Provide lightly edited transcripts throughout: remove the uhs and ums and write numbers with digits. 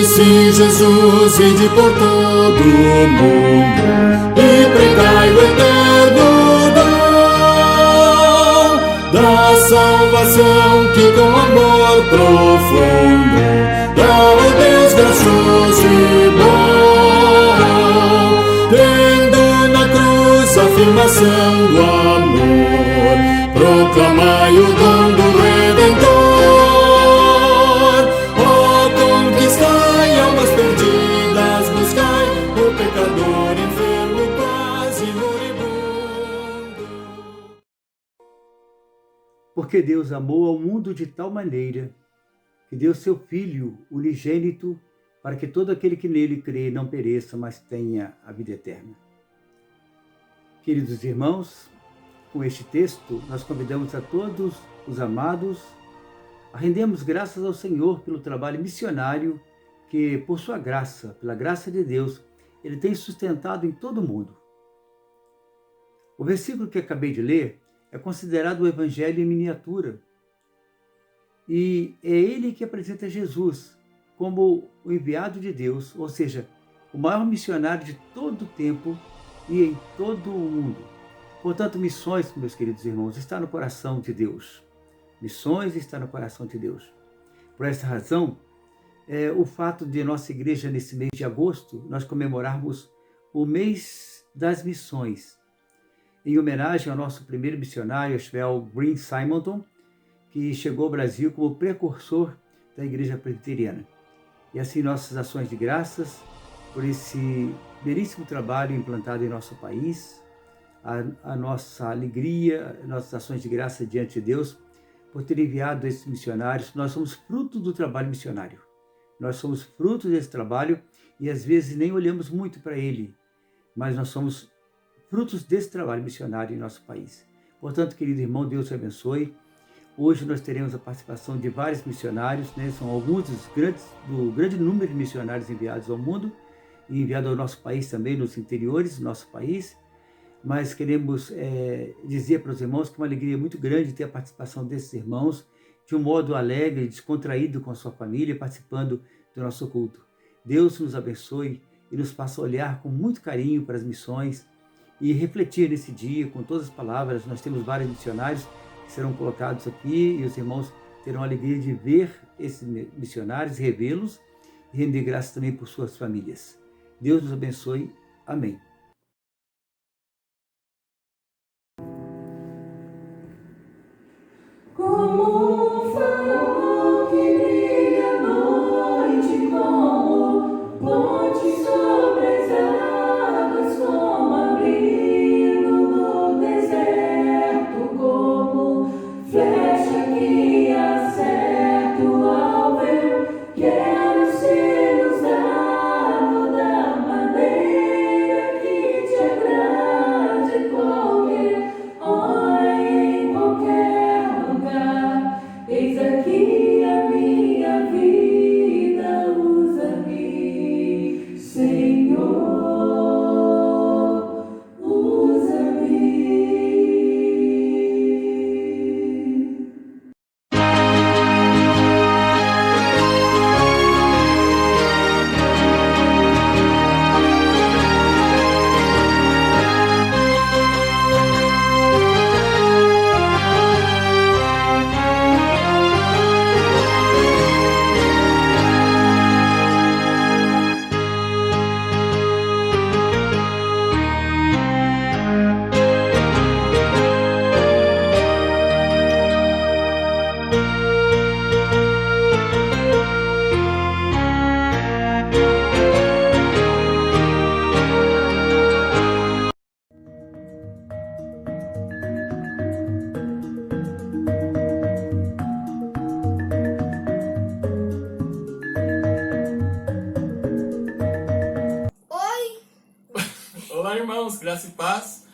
Disse Jesus, ide por todo o mundo e pregai o eterno dom da salvação que com amor profundo dá o Deus gracioso e bom, tendo na cruz a afirmação do amor, proclamai o dom do Redentor. Porque Deus amou ao mundo de tal maneira que deu seu Filho unigênito para que todo aquele que nele crê não pereça, mas tenha a vida eterna. Queridos irmãos, com este texto nós convidamos a todos os amados a rendermos graças ao Senhor pelo trabalho missionário que, por sua graça, pela graça de Deus, Ele tem sustentado em todo o mundo. O versículo que acabei de ler é considerado o Evangelho em miniatura. E é ele que apresenta Jesus como o enviado de Deus, ou seja, o maior missionário de todo o tempo e em todo o mundo. Portanto, missões, meus queridos irmãos, está no coração de Deus. Missões está no coração de Deus. Por essa razão, o fato de nossa igreja, nesse mês de agosto, nós comemorarmos o mês das missões, em homenagem ao nosso primeiro missionário, Ashwell Green Simonton, que chegou ao Brasil como precursor da Igreja Presbiteriana. E assim nossas ações de graças por esse belíssimo trabalho implantado em nosso país, a nossa alegria, nossas ações de graça diante de Deus por ter enviado esses missionários. Nós somos fruto do trabalho missionário. Nós somos fruto desse trabalho e às vezes nem olhamos muito para ele, mas nós somos frutos desse trabalho missionário em nosso país. Portanto, querido irmão, Deus te abençoe. Hoje nós teremos a participação de vários missionários, são alguns do grande número de missionários enviados ao mundo e enviados ao nosso país também, nos interiores do nosso país. Mas queremos dizer para os irmãos que é uma alegria muito grande ter a participação desses irmãos de um modo alegre, descontraído com a sua família, participando do nosso culto. Deus nos abençoe e nos faça olhar com muito carinho para as missões e refletir nesse dia com todas as palavras. Nós temos vários missionários que serão colocados aqui e os irmãos terão a alegria de ver esses missionários, revê-los e render graças também por suas famílias. Deus nos abençoe. Amém. Como um farol que brilha à noite, como ponte sobre as águas, como abrigo no deserto, como flecha que acerta o alvo. Quero ser usado da maneira que te agrade, qualquer hora e em qualquer lugar. Eis aqui a minha vida, usa-me, Senhor, usa-me. Olá, irmãos, graça e paz.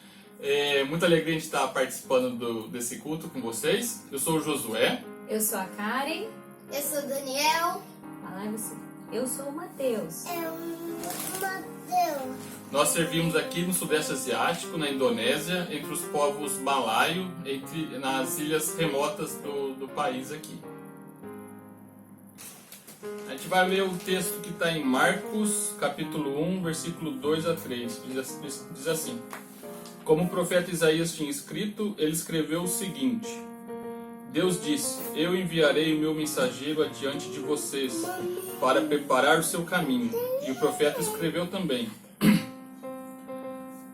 Muita alegria de estar participando desse culto com vocês. Eu sou o Josué. Eu sou a Karen. Eu sou o Daniel. Fala aí você. Eu sou o Mateus. Eu sou o Mateus. Nós servimos aqui no Sudeste Asiático, na Indonésia, entre os povos malaio, nas ilhas remotas do país aqui. A gente vai ler o texto que está em Marcos, capítulo 1, versículo 2 a 3. Diz assim: Como o profeta Isaías tinha escrito, ele escreveu o seguinte: Deus disse: Eu enviarei o meu mensageiro adiante de vocês, para preparar o seu caminho. E o profeta escreveu também: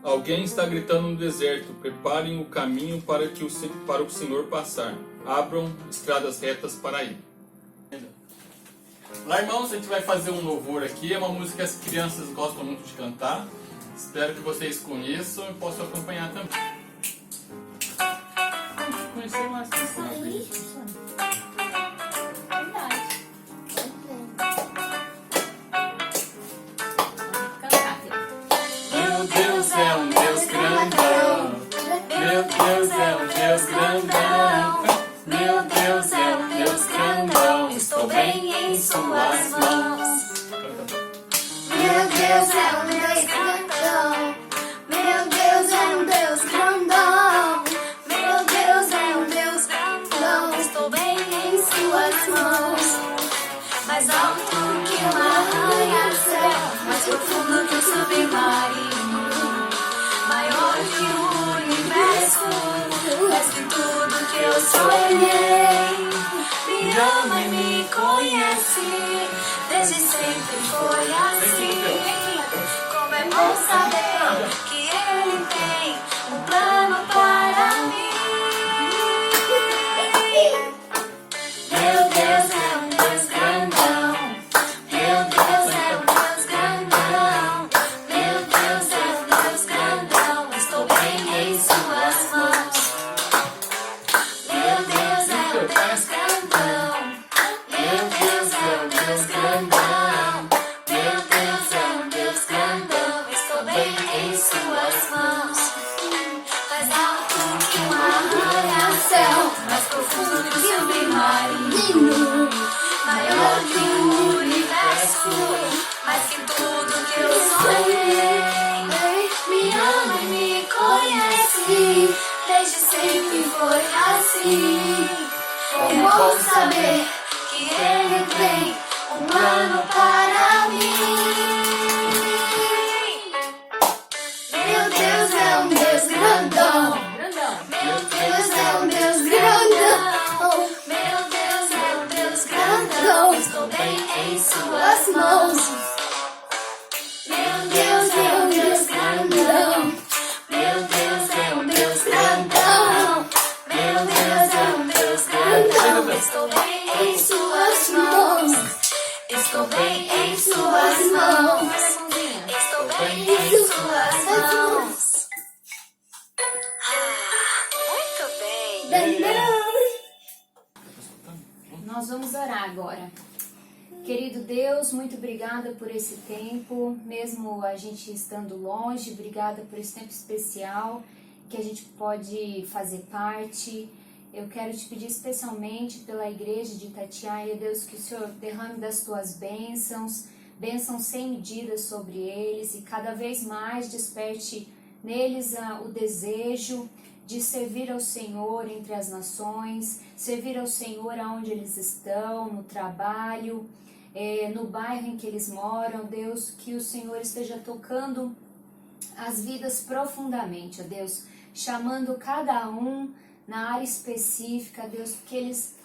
Alguém está gritando no deserto: preparem o caminho para o Senhor passar. Abram estradas retas para ele. Lá, irmãos, a gente vai fazer um louvor aqui. É uma música que as crianças gostam muito de cantar. Espero que vocês conheçam e possam acompanhar também. Conhecer mais canções. Meu Deus é um Deus grandão. Meu Deus é um Deus grandão. Meu Deus é um Deus grandão. Estou bem em suas mãos. Meu Deus é um Deus grandão. Meu Deus é um Deus grandão. Meu Deus é um Deus grandão. Estou bem em suas mãos. Mais alto que uma arranha-céu, mais profundo que o submarino, maior que o universo, mais que tudo que eu sonhei. Me ama e me conhece, desde sempre foi assim. Como é bom saber que Ele tem um plano para mim. Meu Deus é um Deus grandão. Meu Deus é um Deus grandão. Meu Deus é um Deus grandão. Estou bem em suas mãos. Meu Deus é um Deus grandão. Meu Deus é um Deus grandão. Meu Deus é um Deus grandão. Estou bem em suas mãos. Mais alto que um arranha-céu, mais profundo que o submarino, maior que o universo, mais que tudo que eu sonhei. Me ama e me conhece, desde sempre foi assim. É bom saber que Ele tem um plano para mim. Meu Deus é um Deus grandão. Meu Deus é um Deus grandão. Meu Deus é um Deus grandão. Estou bem em suas mãos. Meu Deus é um Deus grandão. Meu Deus é um Deus grandão. Meu Deus é um Deus grandão. Estou bem em suas mãos. Estou bem em suas mãos. Estou bem em suas mãos. Muito bem. Nós vamos orar agora. Querido Deus, muito obrigada por esse tempo, mesmo a gente estando longe, obrigada por esse tempo especial que a gente pode fazer parte. Eu quero te pedir especialmente pela igreja de Itatiaia, Deus, que o Senhor derrame das tuas bênçãos sem medida sobre eles, e cada vez mais desperte neles o desejo de servir ao Senhor entre as nações, servir ao Senhor aonde eles estão, no trabalho, no bairro em que eles moram. Deus, que o Senhor esteja tocando as vidas profundamente, ó Deus, chamando cada um na área específica, Deus, que eles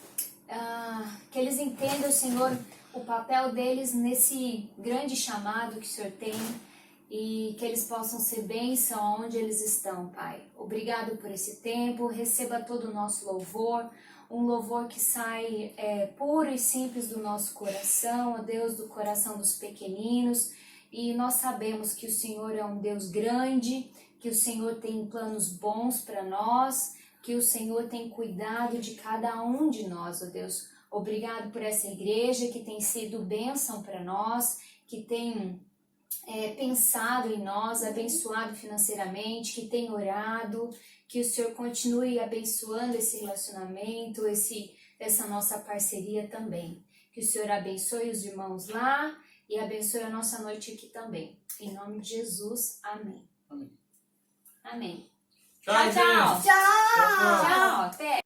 entendam, Senhor, o papel deles nesse grande chamado que o Senhor tem, e que eles possam ser bênção onde eles estão, Pai. Obrigado por esse tempo, receba todo o nosso louvor, um louvor que sai puro e simples do nosso coração, ó Deus, do coração dos pequeninos, e nós sabemos que o Senhor é um Deus grande, que o Senhor tem planos bons para nós, que o Senhor tem cuidado de cada um de nós, ó Deus. Obrigado por essa igreja que tem sido bênção para nós, que tem pensado em nós, abençoado financeiramente, que tem orado, que o Senhor continue abençoando esse relacionamento, essa nossa parceria também. Que o Senhor abençoe os irmãos lá e abençoe a nossa noite aqui também. Em nome de Jesus, amém. Amém. Amém. Tchau, Tchau, tchau. gente. Tchau. Tchau, até.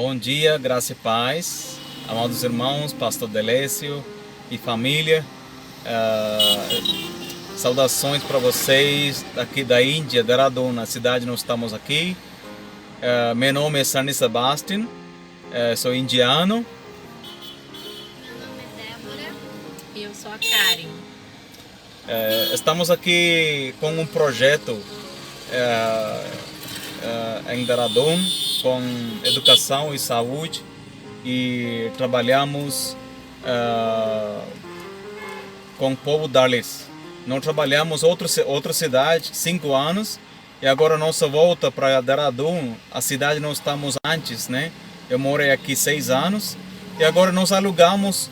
Bom dia, graça e paz, amados irmãos, pastor Delécio e família. Saudações para vocês aqui da Índia, Dehradun, na cidade nós estamos aqui. Meu nome é Sunny Sebastian, sou indiano. Meu nome é Débora e eu sou a Karen. Estamos aqui com um projeto em Dehradun com educação e saúde e trabalhamos com o povo Dalits. Não trabalhamos outra cidade 5 anos e agora nossa volta para Dehradun, a cidade nós estamos antes, né? Eu morei aqui 6 anos e agora nós alugamos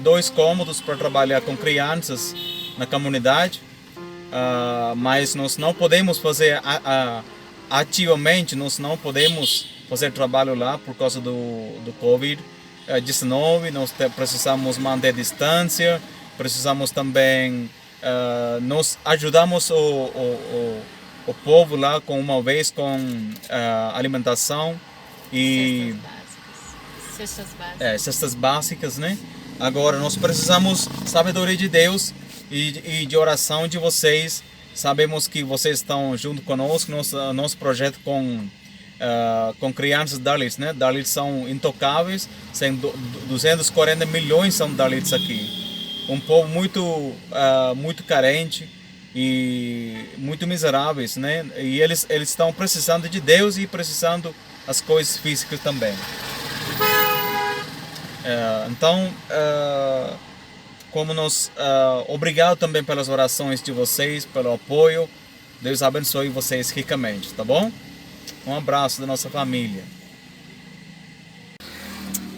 2 cômodos para trabalhar com crianças na comunidade, mas nós não podemos fazer ativamente, nós não podemos fazer trabalho lá por causa do Covid-19, nós precisamos manter distância, precisamos também, nós ajudamos o povo lá uma vez com alimentação e cestas básicas, né? Agora nós precisamos sabedoria de Deus e de oração de vocês. Sabemos que vocês estão junto conosco, nosso projeto com crianças Dalits, né? Dalits são intocáveis, 240 milhões são Dalits aqui. Um povo muito carente e muito miseráveis, né? E eles estão precisando de Deus e precisando das coisas físicas também. Então, obrigado também pelas orações de vocês, pelo apoio. Deus abençoe vocês ricamente, tá bom? Um abraço da nossa família.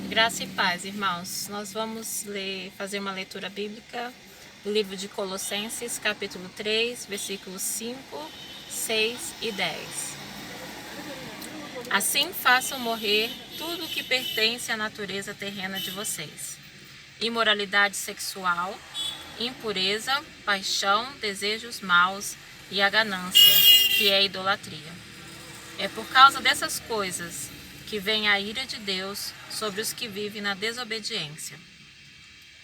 Graça e paz, irmãos. Nós vamos fazer uma leitura bíblica do livro de Colossenses, capítulo 3, versículos 5, 6 e 10. Assim façam morrer tudo o que pertence à natureza terrena de vocês: imoralidade sexual, impureza, paixão, desejos maus e a ganância, que é a idolatria. É por causa dessas coisas que vem a ira de Deus sobre os que vivem na desobediência.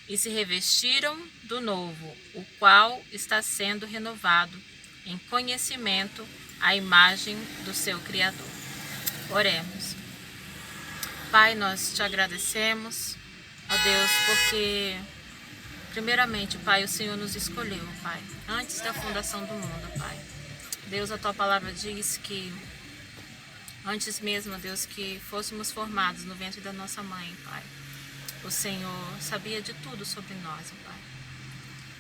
E se revestiram do novo, o qual está sendo renovado em conhecimento à imagem do seu Criador. Oremos. Pai, nós te agradecemos, ó Deus, porque primeiramente, Pai, o Senhor nos escolheu, Pai, antes da fundação do mundo, Pai. Deus, a tua palavra diz que antes mesmo, Deus, que fôssemos formados no ventre da nossa mãe, Pai, o Senhor sabia de tudo sobre nós, Pai.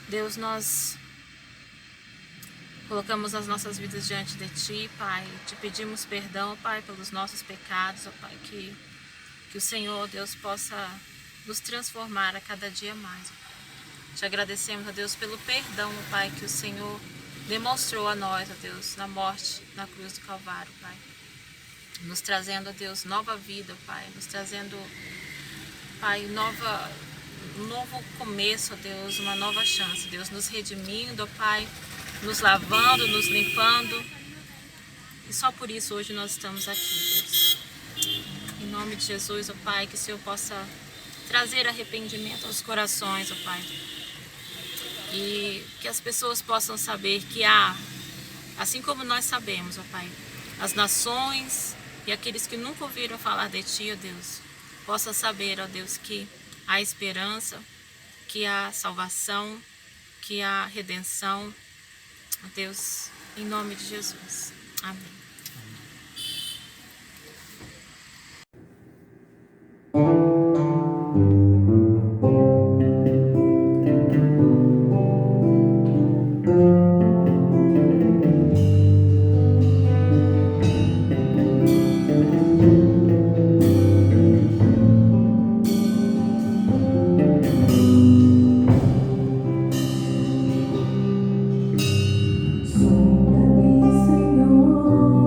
Deus, nós colocamos as nossas vidas diante de Ti, Pai, te pedimos perdão, Pai, pelos nossos pecados, ó Pai, que o Senhor, Deus, possa nos transformar a cada dia mais, ó Pai. Te agradecemos, ó Deus, pelo perdão, ó Pai, que o Senhor demonstrou a nós, ó Deus, na morte, na cruz do Calvário, Pai. Nos trazendo, ó Deus, nova vida, Pai, nos trazendo, Pai, um novo começo, ó Deus, uma nova chance, Deus, nos redimindo, ó Pai, nos lavando, nos limpando, e só por isso hoje nós estamos aqui, Deus. Em nome de Jesus, ó Pai, que o Senhor possa trazer arrependimento aos corações, ó Pai, e que as pessoas possam saber que assim como nós sabemos, ó Pai, as nações e aqueles que nunca ouviram falar de Ti, ó Deus, possam saber, ó Deus, que há esperança, que há salvação, que há redenção, ó Deus, em nome de Jesus. Amém. Sonda-me, Senhor.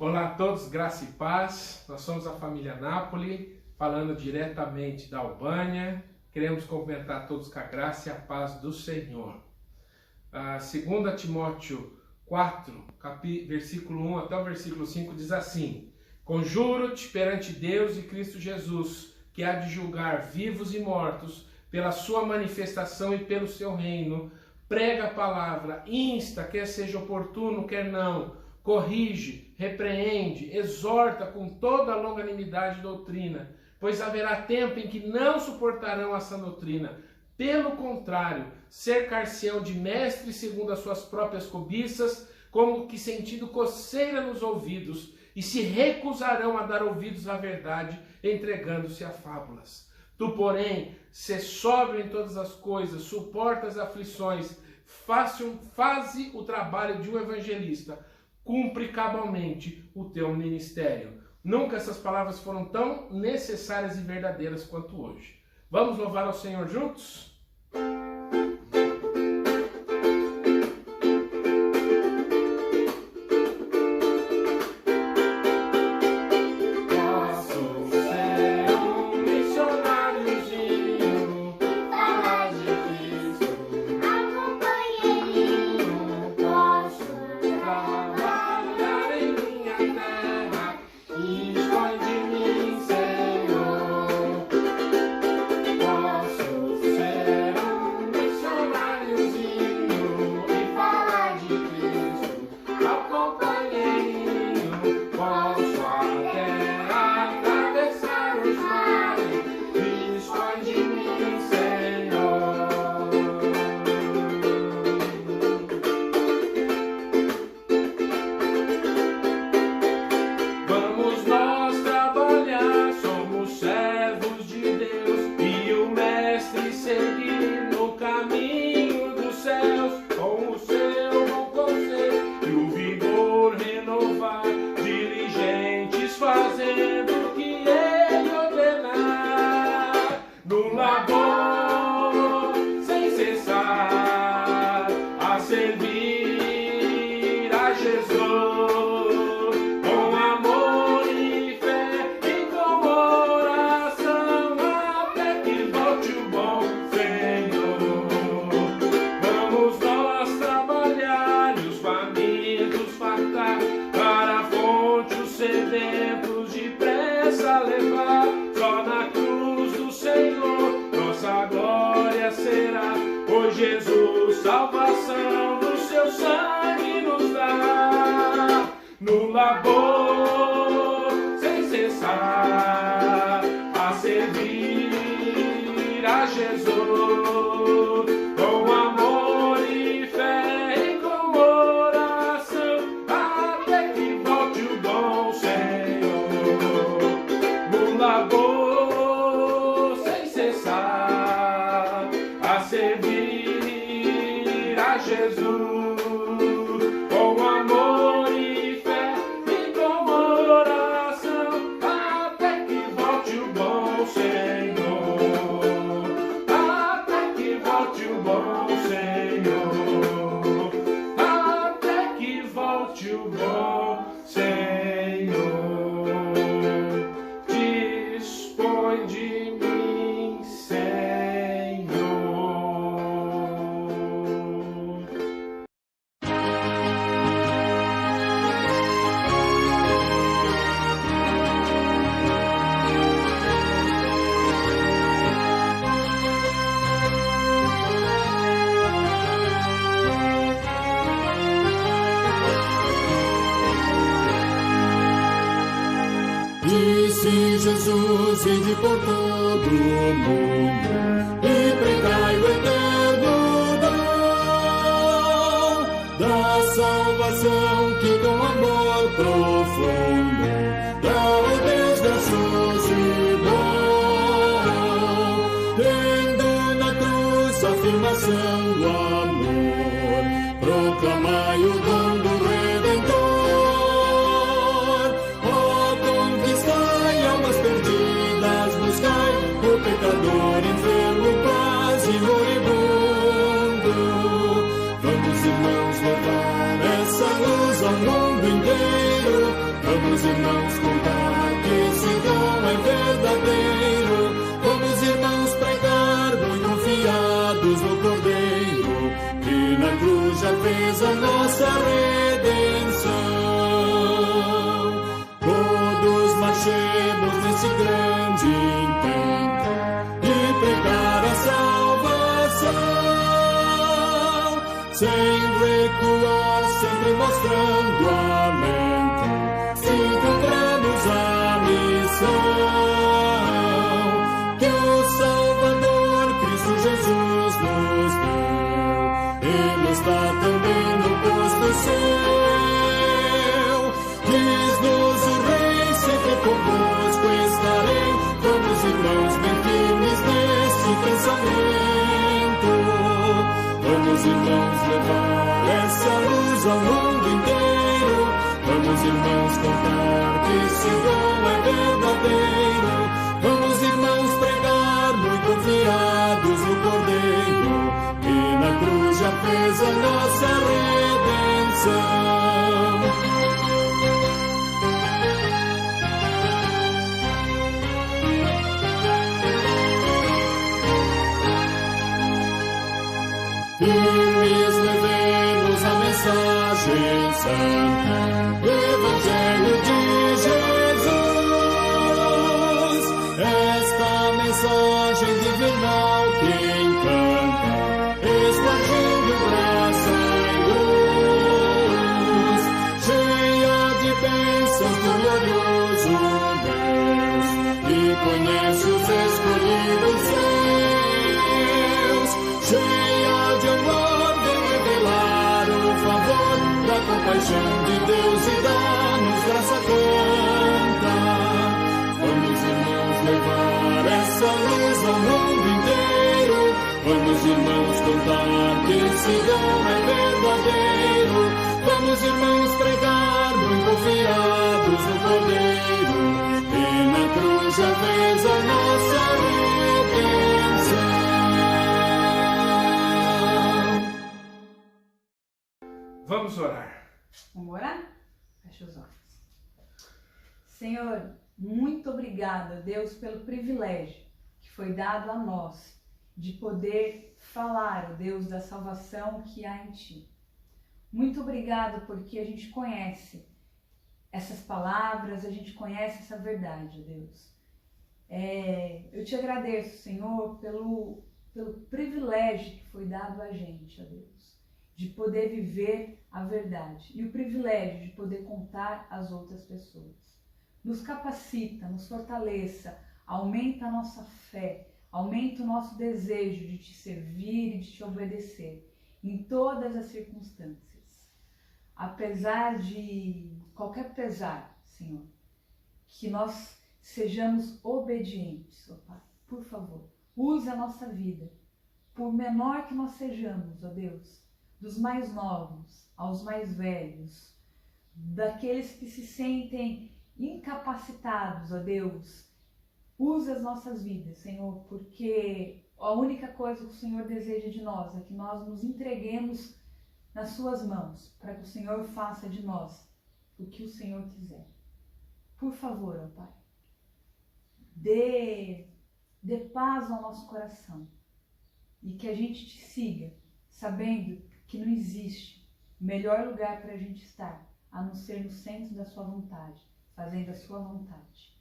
Olá a todos, graça e paz. Nós somos a família Napoli, falando diretamente da Albânia. Queremos cumprimentar todos com a graça e a paz do Senhor. 2 Timóteo 4, versículo 1 até o versículo 5 diz assim: Conjuro-te perante Deus e Cristo Jesus, que há de julgar vivos e mortos, pela sua manifestação e pelo seu reino. Prega a palavra, insta, quer seja oportuno, quer não, corrige, repreende, exorta com toda a longanimidade e doutrina, pois haverá tempo em que não suportarão essa doutrina. Pelo contrário, cercar-se-ão de mestres segundo as suas próprias cobiças, como que sentindo coceira nos ouvidos, e se recusarão a dar ouvidos à verdade, entregando-se a fábulas. Tu, porém, sê sóbrio em todas as coisas, suporta as aflições, faze o trabalho de um evangelista, cumpre cabalmente o teu ministério. Nunca essas palavras foram tão necessárias e verdadeiras quanto hoje. Vamos louvar ao Senhor juntos? Jesus, salvação do seu sangue nos dá, no labor sem cessar, a servir a Jesus, com amor e fé e com oração, até que volte o bom Senhor, no labor sem cessar, a servir Jesus, com amor e fé e com oração, até que volte o bom Senhor, até que volte o bom Senhor, até que volte o bom Senhor. Dispõe de mim, Senhor. Disse Jesus, ide por todo o mundo e pregai o eterno dom da salvação que com amor profundo dá o Deus graçoso e bom, tendo na cruz a afirmação do amor, proclamai o dom do Redentor. Conquistai almas perdidas, buscai o pecador enfermo, quase moribundo. Vamos, irmãos, levar essa luz ao mundo inteiro. Vamos Vamos, irmãos, contar que esse dom é verdadeiro. Vamos, irmãos, pregar muito confiados no Cordeiro, que na cruz já fez a nossa redenção. Todos marchemos nesse grande intento de pregar a salvação, sem recuar, sempre mostrando alento, se cumpramos a missão que o Salvador Cristo Jesus nos deu. Ele está também no posto seu. Diz-nos o Rei, sempre convosco estarei. Vamos, irmãos, bem firmes nesse pensamento. Vamos, irmãos, levar essa luz ao mundo inteiro. Vamos, irmãos, contar que esse dom é verdadeiro. Vamos, irmãos, pregar muito confiados no Cordeiro, que na cruz já fez a nossa redenção. Firmes levemos a mensagem santa do Evangelho de Jesus. Esta mensagem divinal que encanta, expandindo graça e luz, cheia de bênçãos do glorioso Deus, que conhece os escolhidos seus. Cheia de amor, vem revelar o favor da compaixão de Deus e dá-nos graça canta. Vamos, irmãos, levar essa luz ao mundo inteiro. Vamos, irmãos, contar que esse dom é verdadeiro. Vamos, irmãos, pregar muito confiados no Cordeiro, e na cruz já fez a nossa redenção. Vamos orar. Vamos orar? Fecha os olhos. Senhor, muito obrigada, Deus, pelo privilégio que foi dado a nós de poder falar, ó Deus, da salvação que há em Ti. Muito obrigado porque a gente conhece essas palavras, a gente conhece essa verdade, ó Deus. Eu te agradeço, Senhor, pelo privilégio que foi dado a gente, ó Deus, de poder viver a verdade e o privilégio de poder contar às outras pessoas. Nos capacita, nos fortaleça, aumenta a nossa fé, aumenta o nosso desejo de Te servir e de Te obedecer em todas as circunstâncias. Apesar de qualquer pesar, Senhor, que nós sejamos obedientes, ó Pai. Por favor, use a nossa vida, por menor que nós sejamos, ó Deus, dos mais novos aos mais velhos, daqueles que se sentem incapacitados, ó Deus. Use as nossas vidas, Senhor, porque a única coisa que o Senhor deseja de nós é que nós nos entreguemos nas Suas mãos, para que o Senhor faça de nós o que o Senhor quiser. Por favor, ó Pai, dê paz ao nosso coração e que a gente Te siga, sabendo que não existe melhor lugar para a gente estar, a não ser no centro da Sua vontade, fazendo a Sua vontade.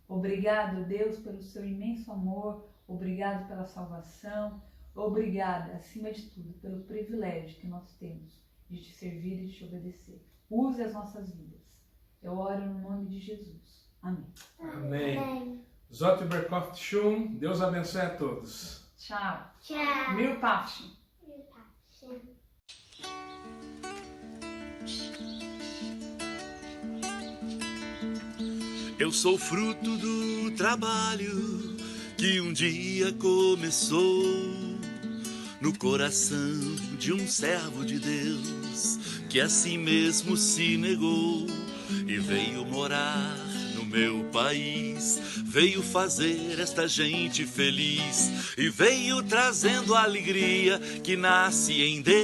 Obrigado, Deus, pelo Seu imenso amor, obrigado pela salvação, obrigada, acima de tudo, pelo privilégio que nós temos de Te servir e de Te obedecer. Use as nossas vidas. Eu oro no nome de Jesus. Amém. Amém. Zot Berkoft Shum, Deus abençoe a todos. Tchau. Tchau. Mir Pafshin. Eu sou fruto do trabalho que um dia começou no coração de um servo de Deus que a si mesmo se negou e veio morar no meu país, veio fazer esta gente feliz e veio trazendo a alegria que nasce em Deus.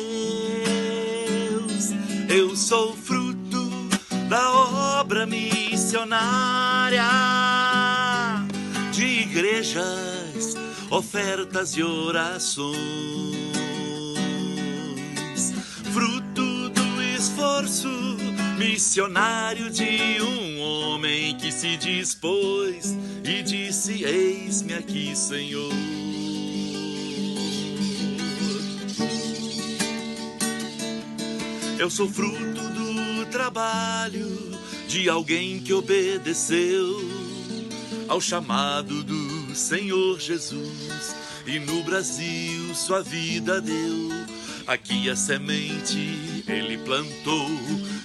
Eu sou fruto da obra missionária de igrejas, ofertas e orações, fruto do esforço missionário de um homem que se dispôs e disse: eis-me aqui, Senhor. Eu sou fruto do trabalho de alguém que obedeceu ao chamado do Senhor Jesus e no Brasil sua vida deu. Aqui a semente ele plantou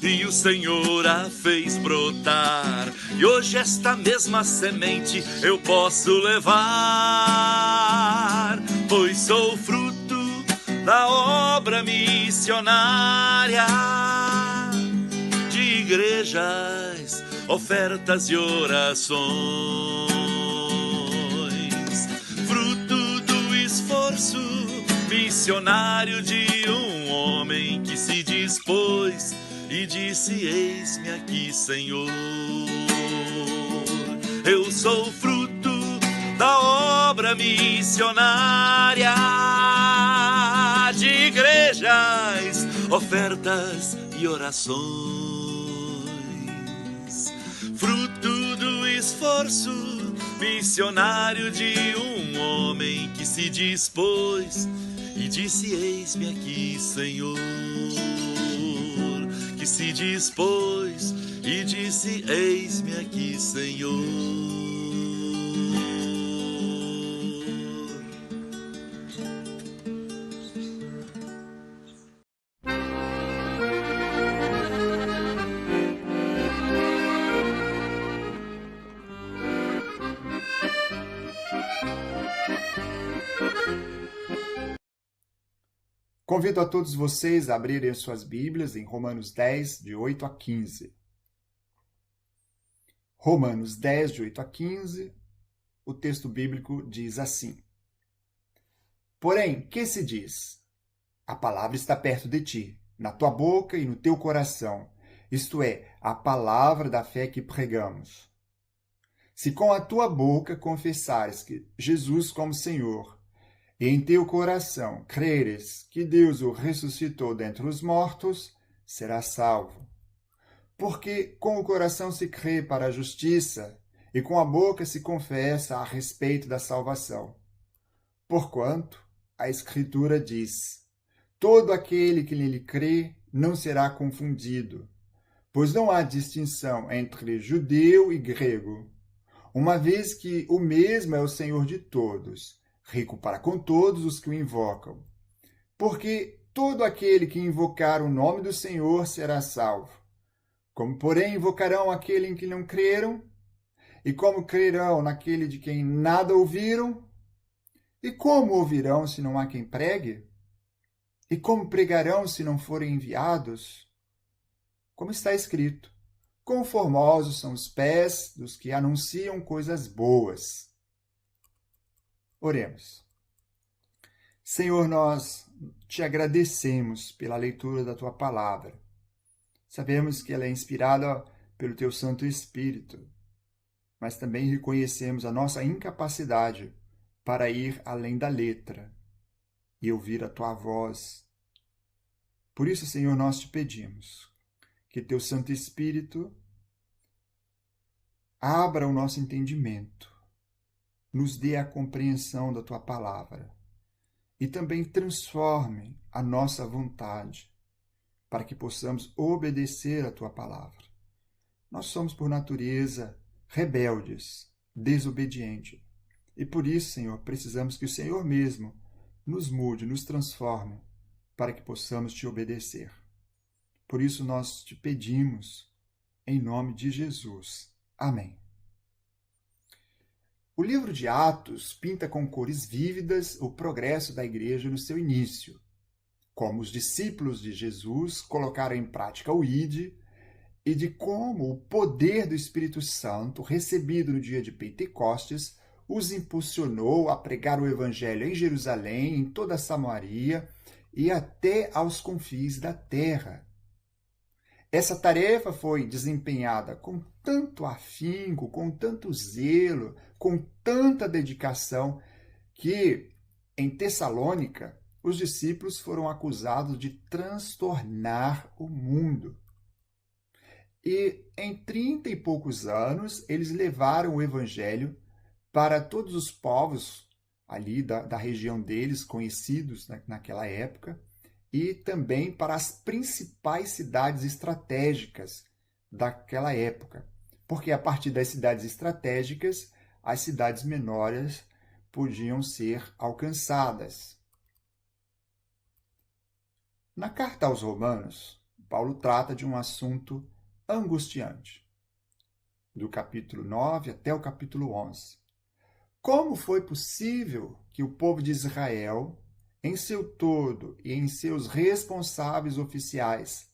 e o Senhor a fez brotar. E hoje esta mesma semente eu posso levar, pois sou fruto da obra missionária de igrejas, ofertas e orações, fruto do esforço missionário de um homem que se dispôs e disse: eis-me aqui, Senhor. Eu sou fruto da obra missionária de igrejas, ofertas e orações, fruto do esforço missionário de um homem que se dispôs e disse: eis-me aqui, Senhor. Que se dispôs e disse: eis-me aqui, Senhor. Convido a todos vocês a abrirem suas Bíblias em Romanos 10, de 8 a 15. Romanos 10, de 8 a 15, o texto bíblico diz assim: Porém, que se diz? A palavra está perto de ti, na tua boca e no teu coração, isto é, a palavra da fé que pregamos. Se com a tua boca confessares que Jesus como Senhor, e em teu coração creres que Deus o ressuscitou dentre os mortos, serás salvo. Porque com o coração se crê para a justiça, e com a boca se confessa a respeito da salvação. Porquanto a Escritura diz: todo aquele que nele crê não será confundido, pois não há distinção entre judeu e grego, uma vez que o mesmo é o Senhor de todos, rico para com todos os que o invocam. Porque todo aquele que invocar o nome do Senhor será salvo. Como, porém, invocarão aquele em que não creram? E como crerão naquele de quem nada ouviram? E como ouvirão se não há quem pregue? E como pregarão se não forem enviados? Como está escrito: quão formosos são os pés dos que anunciam coisas boas. Oremos. Senhor, nós te agradecemos pela leitura da tua palavra. Sabemos que ela é inspirada pelo teu Santo Espírito, mas também reconhecemos a nossa incapacidade para ir além da letra e ouvir a tua voz. Por isso, Senhor, nós te pedimos que teu Santo Espírito abra o nosso entendimento, nos dê a compreensão da tua palavra e também transforme a nossa vontade para que possamos obedecer a tua palavra. Nós somos, por natureza, rebeldes, desobedientes. E por isso, Senhor, precisamos que o Senhor mesmo nos mude, nos transforme, para que possamos te obedecer. Por isso nós te pedimos, em nome de Jesus. Amém. O livro de Atos pinta com cores vívidas o progresso da igreja no seu início, como os discípulos de Jesus colocaram em prática o ID e de como o poder do Espírito Santo, recebido no dia de Pentecostes, os impulsionou a pregar o Evangelho em Jerusalém, em toda a Samaria e até aos confins da terra. Essa tarefa foi desempenhada com tanto afinco, com tanto zelo, com tanta dedicação, que em Tessalônica os discípulos foram acusados de transtornar o mundo. E em 30 e poucos anos, eles levaram o evangelho para todos os povos ali da região deles, conhecidos naquela época, e também para as principais cidades estratégicas daquela época. Porque a partir das cidades estratégicas, as cidades menores podiam ser alcançadas. Na carta aos Romanos, Paulo trata de um assunto angustiante, do capítulo 9 até o capítulo 11. Como foi possível que o povo de Israel, em seu todo e em seus responsáveis oficiais,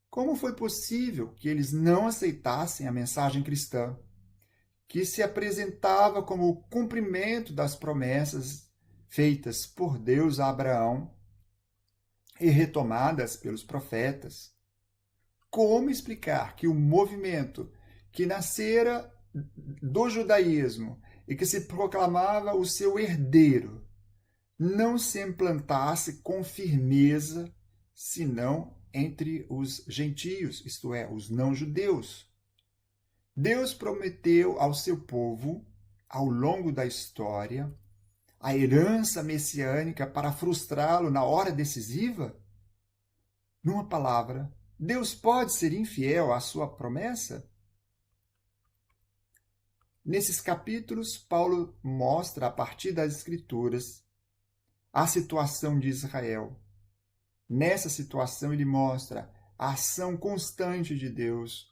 como foi possível que eles não aceitassem a mensagem cristã, que se apresentava como o cumprimento das promessas feitas por Deus a Abraão e retomadas pelos profetas? Como explicar que o movimento que nascera do judaísmo e que se proclamava o seu herdeiro não se implantasse com firmeza, senão entre os gentios, isto é, os não-judeus? Deus prometeu ao seu povo, ao longo da história, a herança messiânica para frustrá-lo na hora decisiva? Numa palavra, Deus pode ser infiel à sua promessa? Nesses capítulos, Paulo mostra, a partir das Escrituras, a situação de Israel. Nessa situação, ele mostra a ação constante de Deus,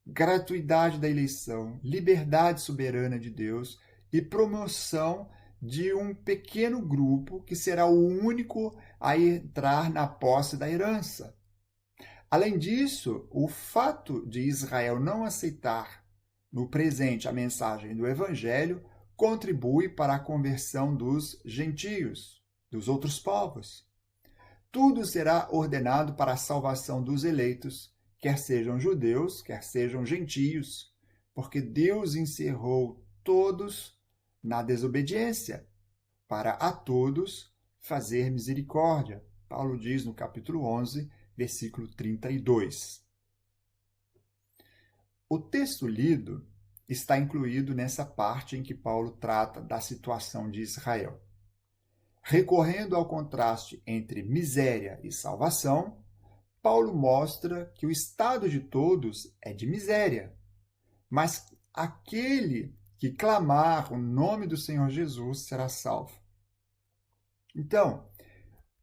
gratuidade da eleição, liberdade soberana de Deus e promoção de um pequeno grupo que será o único a entrar na posse da herança. Além disso, o fato de Israel não aceitar no presente a mensagem do Evangelho contribui para a conversão dos gentios, dos outros povos. Tudo será ordenado para a salvação dos eleitos, quer sejam judeus, quer sejam gentios, porque Deus encerrou todos na desobediência, para a todos fazer misericórdia. Paulo diz no capítulo 11, versículo 32. O texto lido está incluído nessa parte em que Paulo trata da situação de Israel. Recorrendo ao contraste entre miséria e salvação, Paulo mostra que o estado de todos é de miséria, mas aquele que clamar o nome do Senhor Jesus será salvo. Então,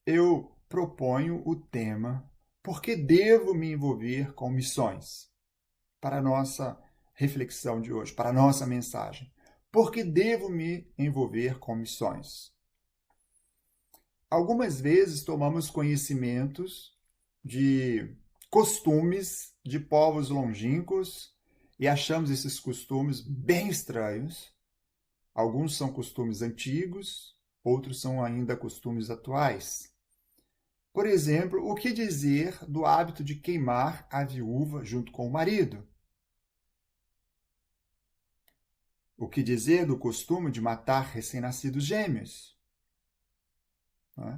eu proponho o tema "Por que devo me envolver com missões?" para a nossa reflexão de hoje, para a nossa mensagem. Por que devo me envolver com missões? Algumas vezes tomamos conhecimentos de costumes de povos longínquos e achamos esses costumes bem estranhos. Alguns são costumes antigos, outros são ainda costumes atuais. Por exemplo, o que dizer do hábito de queimar a viúva junto com o marido? O que dizer do costume de matar recém-nascidos gêmeos?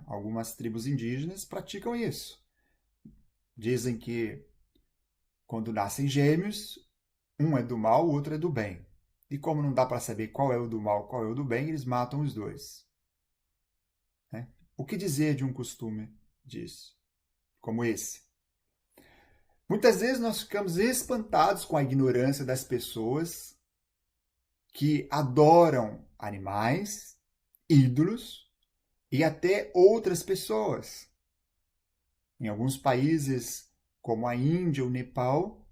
Algumas tribos indígenas praticam isso. Dizem que quando nascem gêmeos, um é do mal, o outro é do bem. E como não dá para saber qual é o do mal, qual é o do bem, eles matam os dois. O que dizer de um costume disso, como esse? Muitas vezes nós ficamos espantados com a ignorância das pessoas que adoram animais, ídolos e até outras pessoas. Em alguns países, como a Índia ou o Nepal,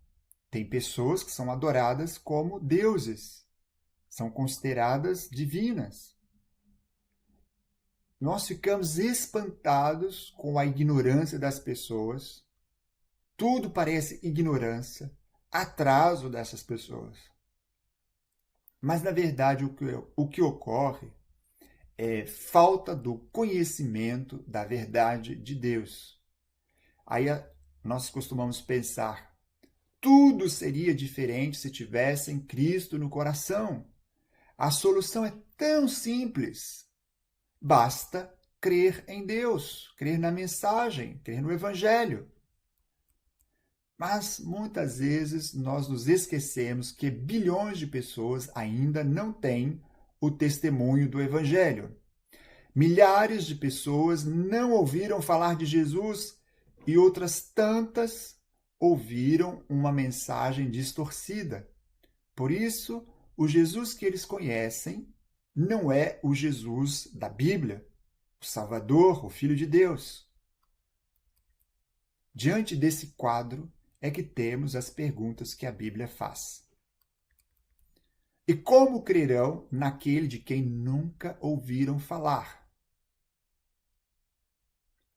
tem pessoas que são adoradas como deuses, são consideradas divinas. Nós ficamos espantados com a ignorância das pessoas. Tudo parece ignorância, atraso dessas pessoas. Mas, na verdade, o que ocorre é falta do conhecimento da verdade de Deus. Aí nós costumamos pensar: tudo seria diferente se tivessem Cristo no coração. A solução é tão simples. Basta crer em Deus, crer na mensagem, crer no Evangelho. Mas muitas vezes nós nos esquecemos que bilhões de pessoas ainda não têm o testemunho do Evangelho. Milhares de pessoas não ouviram falar de Jesus e outras tantas ouviram uma mensagem distorcida. Por isso, o Jesus que eles conhecem não é o Jesus da Bíblia, o Salvador, o Filho de Deus. Diante desse quadro é que temos as perguntas que a Bíblia faz. E como crerão naquele de quem nunca ouviram falar?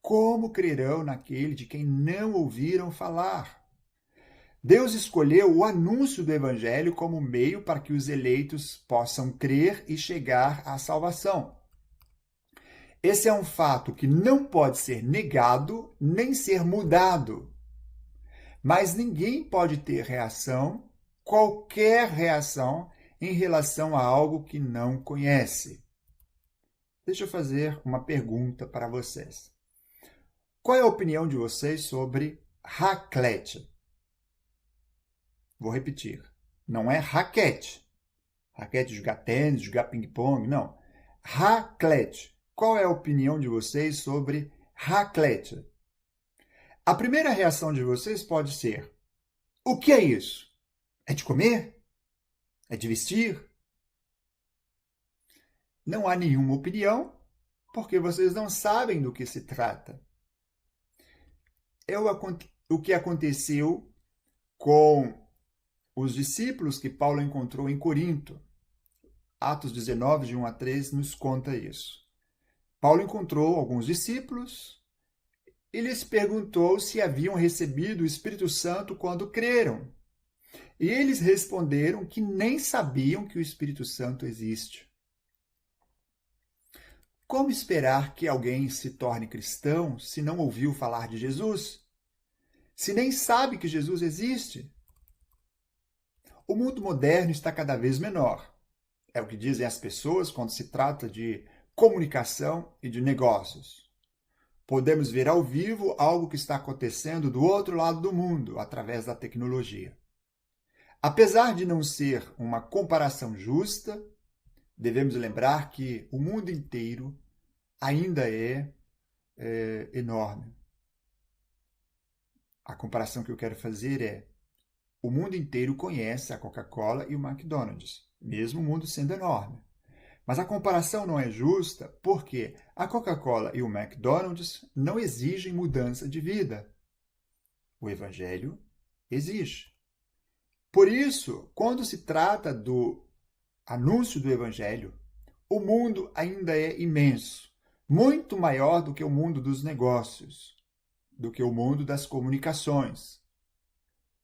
Como crerão naquele de quem não ouviram falar? Deus escolheu o anúncio do Evangelho como meio para que os eleitos possam crer e chegar à salvação. Esse é um fato que não pode ser negado nem ser mudado. Mas ninguém pode ter reação, qualquer reação, em relação a algo que não conhece. Deixa eu fazer uma pergunta para vocês. Qual é a opinião de vocês sobre raclette? Vou repetir. Não é raquete. Raquete de jogar tênis, jogar ping-pong, não. Raclette. Qual é a opinião de vocês sobre raclette? A primeira reação de vocês pode ser: o que é isso? É de comer? É de vestir? Não há nenhuma opinião, porque vocês não sabem do que se trata. É o que aconteceu com os discípulos que Paulo encontrou em Corinto. Atos 19, de 1 a 3, nos conta isso. Paulo encontrou alguns discípulos e lhes perguntou se haviam recebido o Espírito Santo quando creram. E eles responderam que nem sabiam que o Espírito Santo existe. Como esperar que alguém se torne cristão se não ouviu falar de Jesus? Se nem sabe que Jesus existe? O mundo moderno está cada vez menor. É o que dizem as pessoas quando se trata de comunicação e de negócios. Podemos ver ao vivo algo que está acontecendo do outro lado do mundo através da tecnologia. Apesar de não ser uma comparação justa, devemos lembrar que o mundo inteiro ainda é enorme. A comparação que eu quero fazer é: o mundo inteiro conhece a Coca-Cola e o McDonald's, mesmo o mundo sendo enorme. Mas a comparação não é justa porque a Coca-Cola e o McDonald's não exigem mudança de vida. O Evangelho exige. Por isso, quando se trata do anúncio do Evangelho, o mundo ainda é imenso, muito maior do que o mundo dos negócios, do que o mundo das comunicações.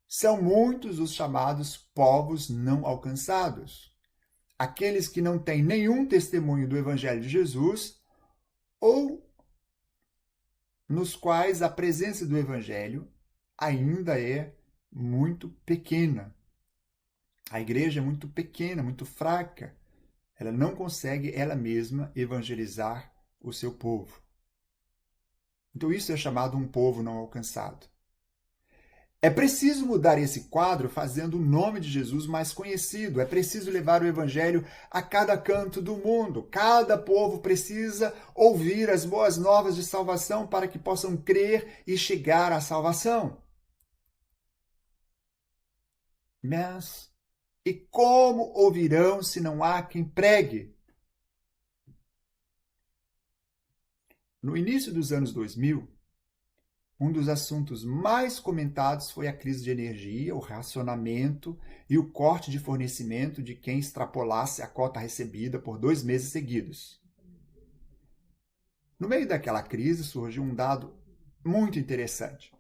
São muitos os chamados povos não alcançados, aqueles que não têm nenhum testemunho do Evangelho de Jesus ou nos quais a presença do Evangelho ainda é muito pequena. A igreja é muito pequena, muito fraca. Ela não consegue ela mesma evangelizar o seu povo. Então isso é chamado um povo não alcançado. É preciso mudar esse quadro fazendo o nome de Jesus mais conhecido. É preciso levar o Evangelho a cada canto do mundo. Cada povo precisa ouvir as boas novas de salvação para que possam crer e chegar à salvação. Mas e como ouvirão se não há quem pregue? No início dos anos 2000, um dos assuntos mais comentados foi a crise de energia, o racionamento e o corte de fornecimento de quem extrapolasse a cota recebida por 2 meses seguidos. No meio daquela crise surgiu um dado muito interessante.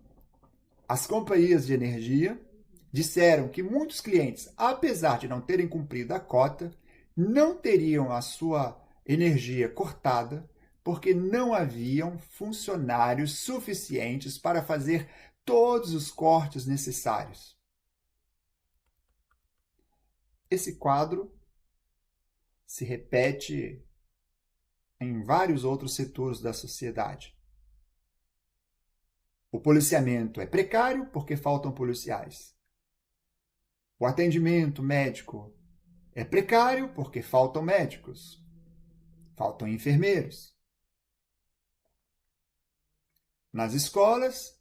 As companhias de energia disseram que muitos clientes, apesar de não terem cumprido a cota, não teriam a sua energia cortada porque não haviam funcionários suficientes para fazer todos os cortes necessários. Esse quadro se repete em vários outros setores da sociedade. O policiamento é precário porque faltam policiais. O atendimento médico é precário porque faltam médicos. Faltam enfermeiros. Nas escolas,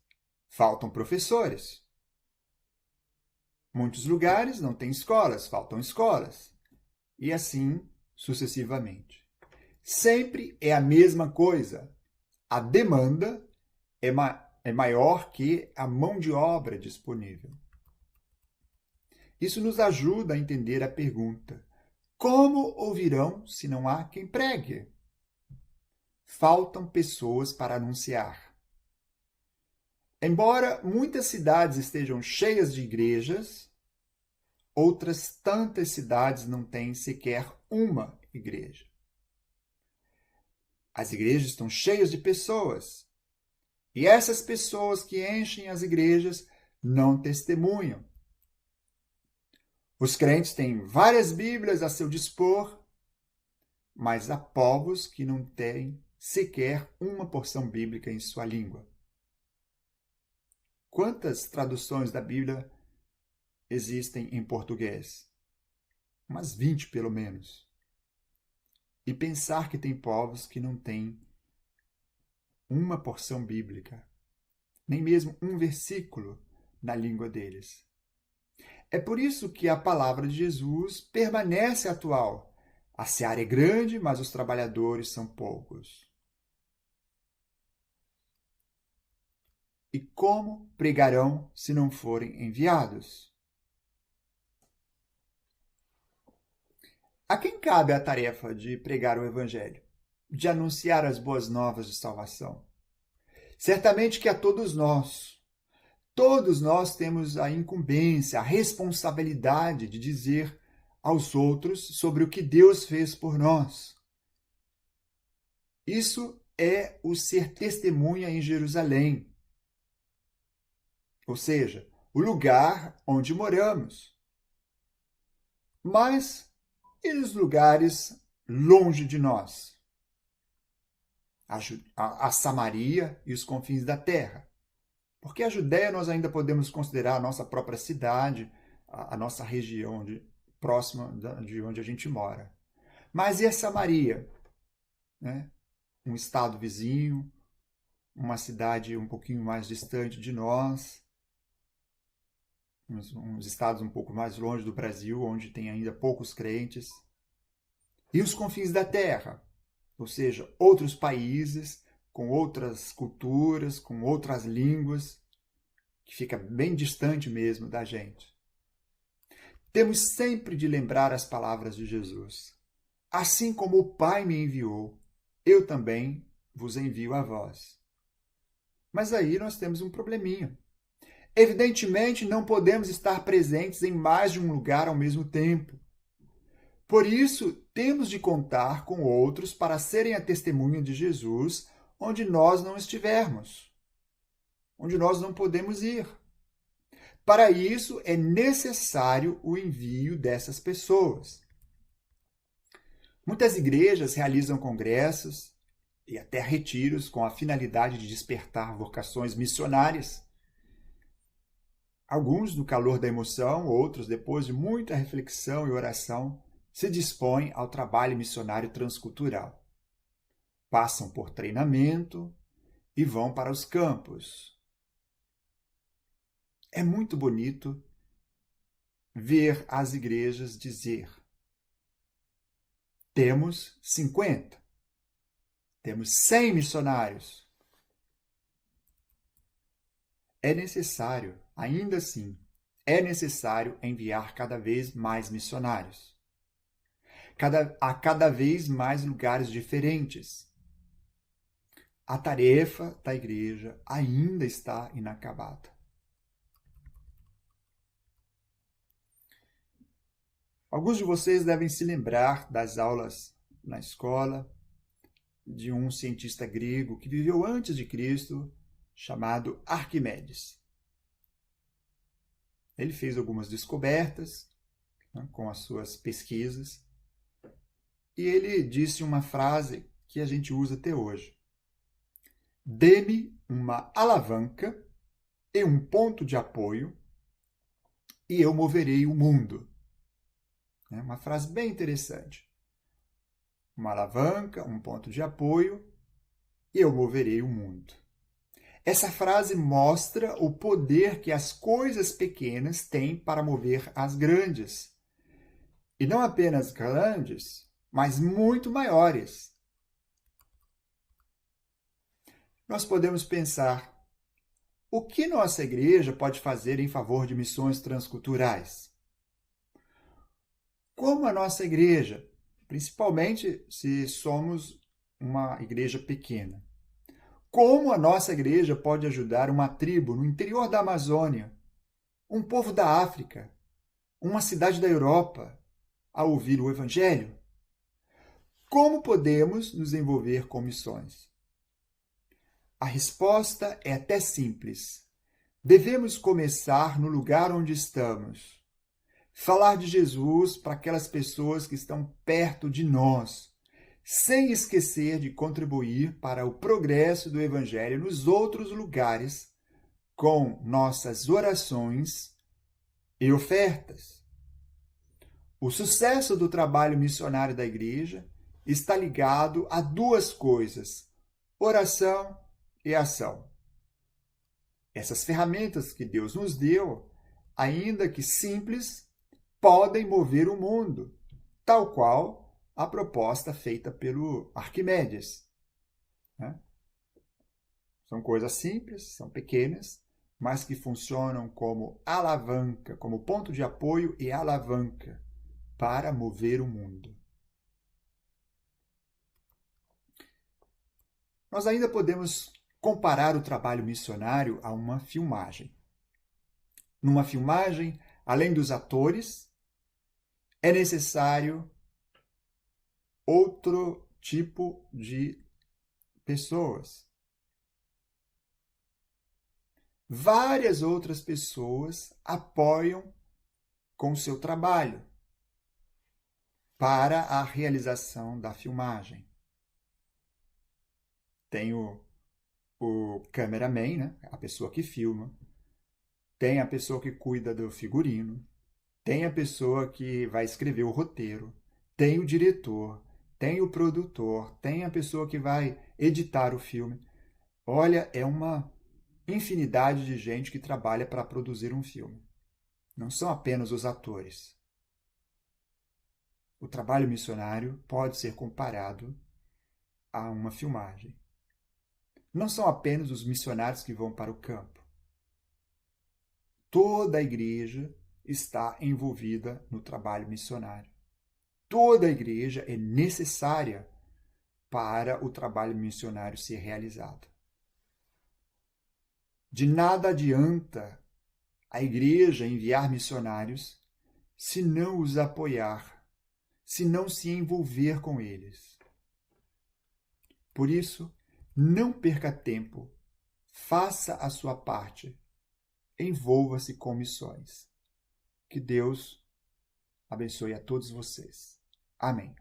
faltam professores. Muitos lugares não têm escolas, faltam escolas. E assim sucessivamente. Sempre é a mesma coisa. A demanda é maior que a mão de obra disponível. Isso nos ajuda a entender a pergunta: como ouvirão se não há quem pregue? Faltam pessoas para anunciar. Embora muitas cidades estejam cheias de igrejas, outras tantas cidades não têm sequer uma igreja. As igrejas estão cheias de pessoas. E essas pessoas que enchem as igrejas não testemunham. Os crentes têm várias Bíblias a seu dispor, mas há povos que não têm sequer uma porção bíblica em sua língua. Quantas traduções da Bíblia existem em português? Umas 20, pelo menos. E pensar que tem povos que não têm uma porção bíblica, nem mesmo um versículo na língua deles. É por isso que a palavra de Jesus permanece atual. A seara é grande, mas os trabalhadores são poucos. E como pregarão se não forem enviados? A quem cabe a tarefa de pregar o Evangelho, de anunciar as boas novas de salvação? Certamente que a todos nós. Todos nós temos a incumbência, a responsabilidade de dizer aos outros sobre o que Deus fez por nós. Isso é o ser testemunha em Jerusalém, ou seja, o lugar onde moramos. Mas e os lugares longe de nós? A Samaria e os confins da terra. Porque a Judéia nós ainda podemos considerar a nossa própria cidade, a nossa região próxima de onde a gente mora. Mas e a Samaria? Né? Um estado vizinho, uma cidade um pouquinho mais distante de nós, uns estados um pouco mais longe do Brasil, onde tem ainda poucos crentes. E os confins da terra, ou seja, outros países com outras culturas, com outras línguas, que fica bem distante mesmo da gente. Temos sempre de lembrar as palavras de Jesus. Assim como o Pai me enviou, eu também vos envio a vós. Mas aí nós temos um probleminha. Evidentemente, não podemos estar presentes em mais de um lugar ao mesmo tempo. Por isso, temos de contar com outros para serem a testemunha de Jesus onde nós não estivermos, onde nós não podemos ir. Para isso, é necessário o envio dessas pessoas. Muitas igrejas realizam congressos e até retiros com a finalidade de despertar vocações missionárias. Alguns no calor da emoção, outros, depois de muita reflexão e oração, se dispõem ao trabalho missionário transcultural. Passam por treinamento e vão para os campos. É muito bonito ver as igrejas dizer: temos 50, temos 100 missionários. É necessário, ainda assim, é necessário enviar cada vez mais missionários. A cada vez mais lugares diferentes. A tarefa da igreja ainda está inacabada. Alguns de vocês devem se lembrar das aulas na escola de um cientista grego que viveu antes de Cristo, chamado Arquimedes. Ele fez algumas descobertas, né, com as suas pesquisas, e ele disse uma frase que a gente usa até hoje. Dê-me uma alavanca e um ponto de apoio e eu moverei o mundo. É uma frase bem interessante. Uma alavanca, um ponto de apoio e eu moverei o mundo. Essa frase mostra o poder que as coisas pequenas têm para mover as grandes. E não apenas grandes, mas muito maiores. Nós podemos pensar, o que nossa igreja pode fazer em favor de missões transculturais? Como a nossa igreja, principalmente se somos uma igreja pequena, como a nossa igreja pode ajudar uma tribo no interior da Amazônia, um povo da África, uma cidade da Europa, a ouvir o Evangelho? Como podemos nos envolver com missões? A resposta é até simples. Devemos começar no lugar onde estamos. Falar de Jesus para aquelas pessoas que estão perto de nós, sem esquecer de contribuir para o progresso do Evangelho nos outros lugares, com nossas orações e ofertas. O sucesso do trabalho missionário da igreja está ligado a duas coisas: oração e ação. Essas ferramentas que Deus nos deu, ainda que simples, podem mover o mundo, tal qual a proposta feita pelo Arquimedes. Né? São coisas simples, são pequenas, mas que funcionam como alavanca, como ponto de apoio e alavanca para mover o mundo. Nós ainda podemos comparar o trabalho missionário a uma filmagem. Numa filmagem, além dos atores, é necessário outro tipo de pessoas. Várias outras pessoas apoiam com o seu trabalho para a realização da filmagem. Tem o cameraman, né? A pessoa que filma. Tem a pessoa que cuida do figurino. Tem a pessoa que vai escrever o roteiro. Tem o diretor. Tem o produtor. Tem a pessoa que vai editar o filme. Olha, é uma infinidade de gente que trabalha para produzir um filme. Não são apenas os atores. O trabalho missionário pode ser comparado a uma filmagem. Não são apenas os missionários que vão para o campo. Toda a igreja está envolvida no trabalho missionário. Toda a igreja é necessária para o trabalho missionário ser realizado. De nada adianta a igreja enviar missionários se não os apoiar, se não se envolver com eles. Por isso, não perca tempo, faça a sua parte, envolva-se com missões. Que Deus abençoe a todos vocês. Amém.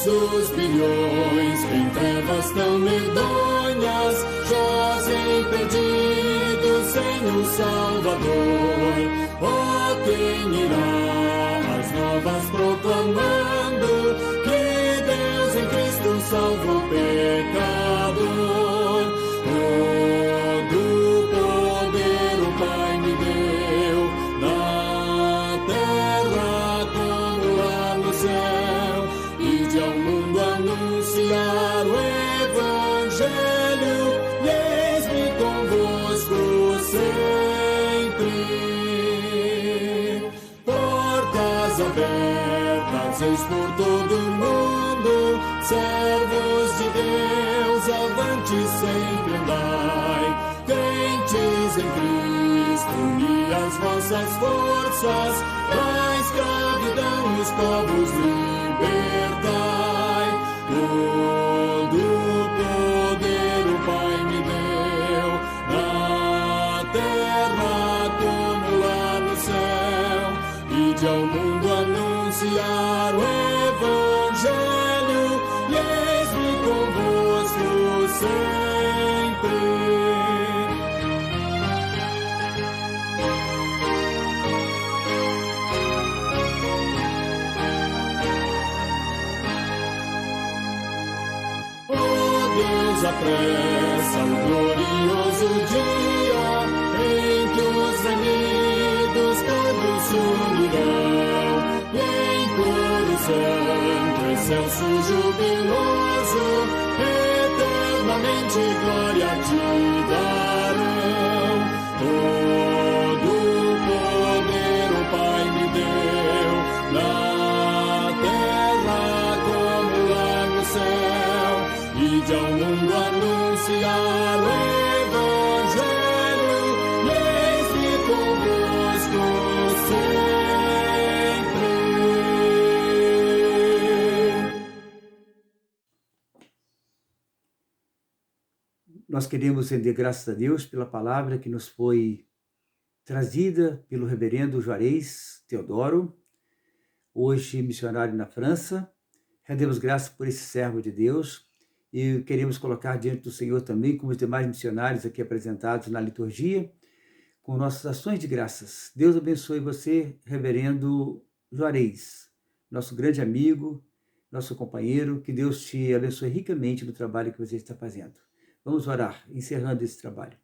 Os bilhões que em trevas tão medonhas jazem perdidos sem o Salvador. Oh, quem irá às novas proclamando que Deus em Cristo salva o pecador? Todo poder o Pai me deu, na terra como lá no céu, e de ao mundo anunciar o Evangelho, e eis-me convosco sempre. Portas abertas, eis por todo o mundo, servos de Deus confiante sempre andai, crentes em Cristo, e as vossas forças, da escravidão os povos libertai. Todo poder o Pai me deu, na terra como lá no céu, ide ao mundo anunciar o Evangelho, e eis-me convosco sempre. Apressa o glorioso dia em que os remidos todos se unirão, e em coro santo, excelso, jubiloso, eternamente glória te darão. Todo poder o Pai me deu, na terra como lá no céu, ide ao mundo anunciar o Evangelho, e eis-me convosco sempre. Nós queremos render graças a Deus pela palavra que nos foi trazida pelo reverendo Juarez Teodoro, hoje missionário na França. Rendemos graças por esse servo de Deus e queremos colocar diante do Senhor também, como os demais missionários aqui apresentados na liturgia, com nossas ações de graças. Deus abençoe você, reverendo Juarez, nosso grande amigo, nosso companheiro. Que Deus te abençoe ricamente no trabalho que você está fazendo. Vamos orar, encerrando esse trabalho.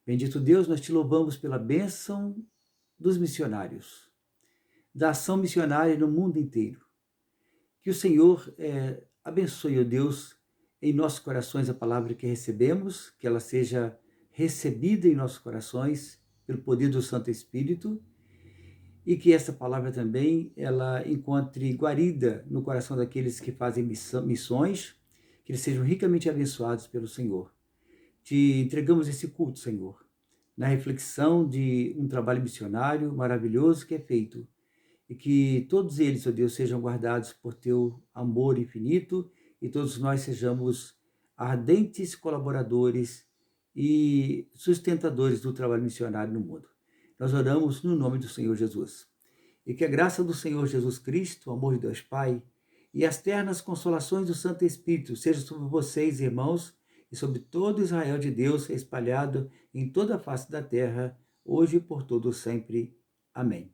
Bendito Deus, nós te louvamos pela bênção dos missionários, da ação missionária no mundo inteiro. Que o Senhor abençoe, ó Deus, em nossos corações a palavra que recebemos, que ela seja recebida em nossos corações pelo poder do Santo Espírito, e que essa palavra também ela encontre guarida no coração daqueles que fazem missões, que eles sejam ricamente abençoados pelo Senhor. Te entregamos esse culto, Senhor, na reflexão de um trabalho missionário maravilhoso que é feito, e que todos eles, ó Deus, sejam guardados por teu amor infinito, e todos nós sejamos ardentes colaboradores e sustentadores do trabalho missionário no mundo. Nós oramos no nome do Senhor Jesus. E que a graça do Senhor Jesus Cristo, o amor de Deus Pai e as ternas consolações do Santo Espírito sejam sobre vocês, irmãos, e sobre todo Israel de Deus espalhado em toda a face da terra, hoje e por todo sempre. Amém.